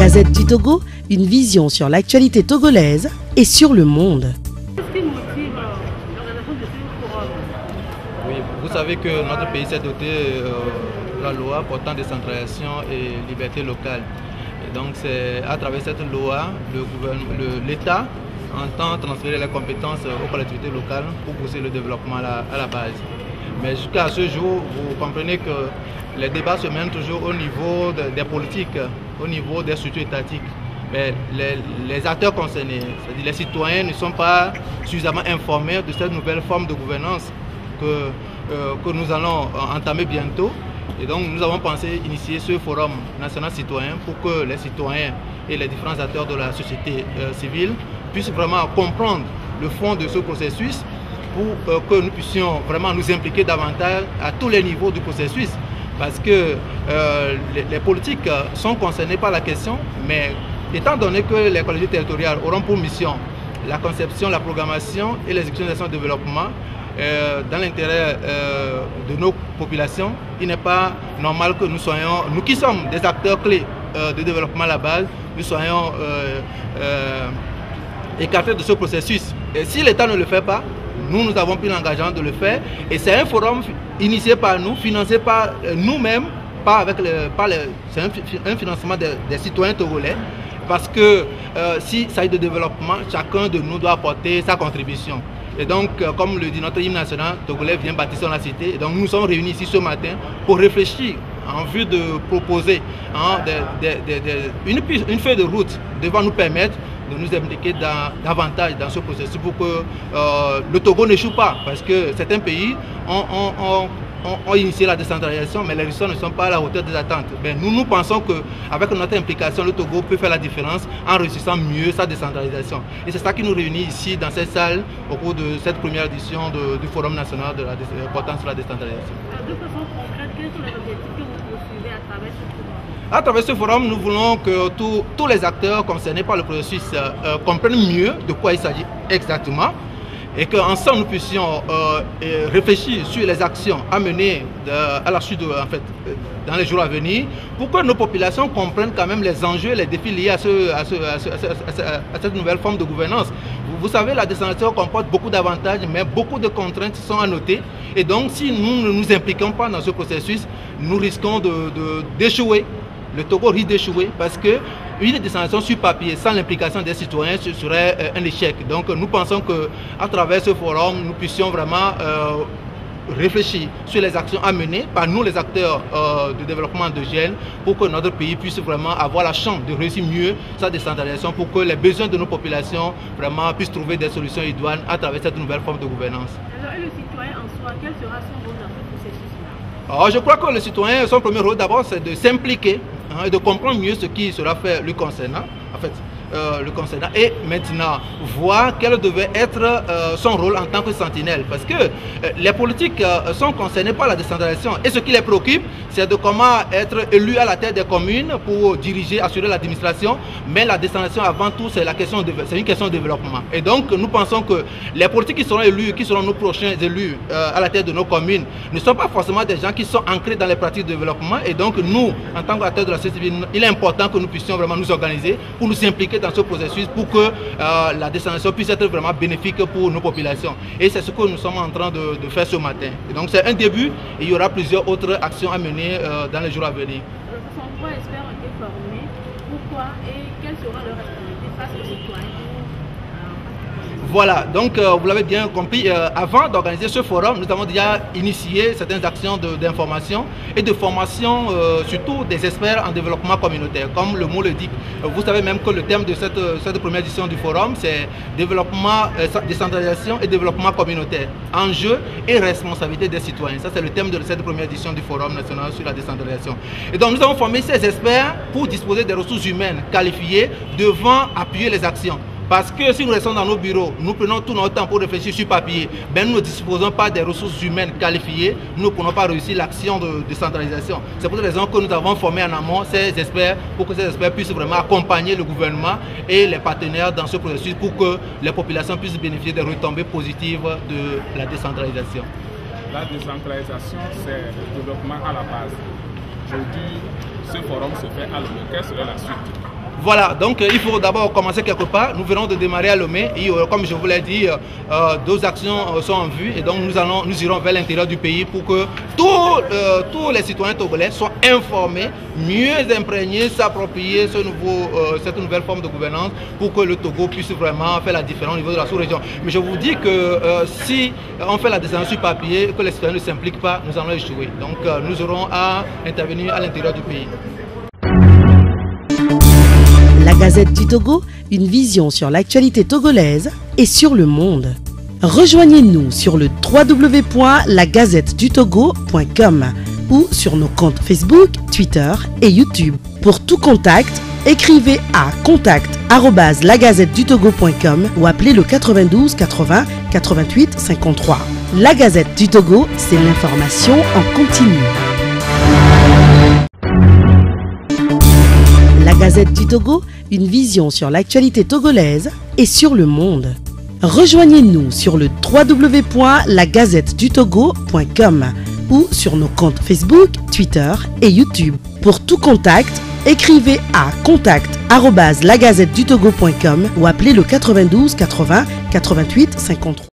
Gazette du Togo, une vision sur l'actualité togolaise et sur le monde. Qu'est-ce qui motive l'organisation de ce forum? Oui, vous savez que notre pays s'est doté de la loi portant décentralisation et liberté locale. Et donc c'est à travers cette loi, l'État entend transférer les compétences aux collectivités locales pour pousser le développement à la base. Mais jusqu'à ce jour, vous comprenez que les débats se mènent toujours au niveau des politiques, au niveau des structures étatiques. Mais les acteurs concernés, c'est-à-dire les citoyens, ne sont pas suffisamment informés de cette nouvelle forme de gouvernance que nous allons entamer bientôt. Et donc nous avons pensé initier ce forum national citoyen pour que les citoyens et les différents acteurs de la société civile puissent vraiment comprendre le fond de ce processus pour que nous puissions vraiment nous impliquer davantage à tous les niveaux du processus. Parce que les politiques sont concernés par la question, mais étant donné que les collectivités territoriales auront pour mission la conception, la programmation et l'exécution de son développement, dans l'intérêt de nos populations, il n'est pas normal que nous soyons, nous qui sommes des acteurs clés de développement à la base, nous soyons écartés de ce processus. Et si l'État ne le fait pas, nous avons pris l'engagement de le faire. Et c'est un forum initié par nous, financé par nous-mêmes, c'est un financement des citoyens togolais. Parce que s'il s'agit de développement, chacun de nous doit apporter sa contribution. Et donc, comme le dit notre hymne national, Togolais vient bâtir la cité. Et donc, nous sommes réunis ici ce matin pour réfléchir en vue de proposer une feuille de route devant nous permettre de nous impliquer davantage dans ce processus pour que le Togo n'échoue pas. Parce que certains pays ont initié la décentralisation, mais les résultats ne sont pas à la hauteur des attentes. Ben, nous pensons qu'avec notre implication, le Togo peut faire la différence en réussissant mieux sa décentralisation. Et c'est ça qui nous réunit ici dans cette salle au cours de cette première édition du Forum national portant sur la décentralisation. De façon concrète, quels sont les objectifs que vous poursuivez à travers ce forum? À travers ce forum, nous voulons que tous les acteurs concernés par le processus comprennent mieux de quoi il s'agit exactement, et qu'ensemble nous puissions réfléchir sur les actions à mener à la suite dans les jours à venir, pour que nos populations comprennent quand même les enjeux et les défis liés à cette nouvelle forme de gouvernance. Vous savez, la décentralisation comporte beaucoup d'avantages, mais beaucoup de contraintes sont à noter. Et donc, si nous ne nous impliquons pas dans ce processus, nous risquons d'échouer. Le Togo risque d'échouer parce qu'une décentralisation sur papier sans l'implication des citoyens, ce serait un échec. Donc nous pensons qu'à travers ce forum, nous puissions vraiment réfléchir sur les actions à mener par nous les acteurs de développement endogène pour que notre pays puisse vraiment avoir la chance de réussir mieux sa décentralisation pour que les besoins de nos populations vraiment puissent trouver des solutions idoines à travers cette nouvelle forme de gouvernance. Alors, et le citoyen en soi, quel sera son rôle dans ce processus-là? Alors, je crois que le citoyen, son premier rôle d'abord, c'est de s'impliquer et de comprendre mieux ce qui sera fait le concernant, et maintenant voir quel devait être son rôle en tant que sentinelle, parce que les politiques sont concernés par la décentralisation et ce qui les préoccupe, c'est de comment être élu à la tête des communes pour diriger, assurer l'administration, mais la décentralisation avant tout c'est une question de développement. Et donc nous pensons que les politiques qui seront élus, qui seront nos prochains élus à la tête de nos communes, ne sont pas forcément des gens qui sont ancrés dans les pratiques de développement, et donc nous, en tant qu'acteurs de la société civile, il est important que nous puissions vraiment nous organiser pour nous impliquer dans ce processus pour que la décentralisation puisse être vraiment bénéfique pour nos populations. Et c'est ce que nous sommes en train de faire ce matin. Et donc c'est un début et il y aura plusieurs autres actions à mener dans les jours à venir. Son quoi espère être formé, pourquoi et quelle sera leur responsabilité face aux citoyens? Voilà, donc vous l'avez bien compris, avant d'organiser ce forum, nous avons déjà initié certaines actions d'information et de formation, surtout des experts en développement communautaire, comme le mot le dit. Vous savez même que le thème de cette première édition du forum, c'est développement, décentralisation et développement communautaire, enjeux et responsabilité des citoyens. Ça, c'est le thème de cette première édition du forum national sur la décentralisation. Et donc, nous avons formé ces experts pour disposer des ressources humaines qualifiées devant appuyer les actions. Parce que si nous restons dans nos bureaux, nous prenons tout notre temps pour réfléchir sur papier, ben nous ne disposons pas des ressources humaines qualifiées, nous ne pourrons pas réussir l'action de décentralisation. C'est pour cette raison que nous avons formé en amont ces experts, pour que ces experts puissent vraiment accompagner le gouvernement et les partenaires dans ce processus pour que les populations puissent bénéficier des retombées positives de la décentralisation. La décentralisation, c'est le développement à la base. Aujourd'hui, ce forum se fait à l'ONU. Quelle serait la suite? Voilà, donc il faut d'abord commencer quelque part. Nous venons de démarrer à Lomé et comme je vous l'ai dit, 2 actions sont en vue et donc nous irons vers l'intérieur du pays pour que tous les citoyens togolais soient informés, mieux imprégnés, s'approprier cette nouvelle forme de gouvernance pour que le Togo puisse vraiment faire la différence au niveau de la sous-région. Mais je vous dis que si on fait la descente sur papier, que les citoyens ne s'impliquent pas, nous allons échouer. Donc nous aurons à intervenir à l'intérieur du pays. La Gazette du Togo, une vision sur l'actualité togolaise et sur le monde. Rejoignez-nous sur le www.lagazettedutogo.com ou sur nos comptes Facebook, Twitter et YouTube. Pour tout contact, écrivez à contact@lagazettedutogo.com ou appelez le 92 80 88 53. La Gazette du Togo, c'est l'information en continu. La Gazette du Togo, une vision sur l'actualité togolaise et sur le monde. Rejoignez-nous sur le www.lagazettedutogo.com ou sur nos comptes Facebook, Twitter et YouTube. Pour tout contact, écrivez à contact@lagazettedutogo.com ou appelez le 92 80 88 53.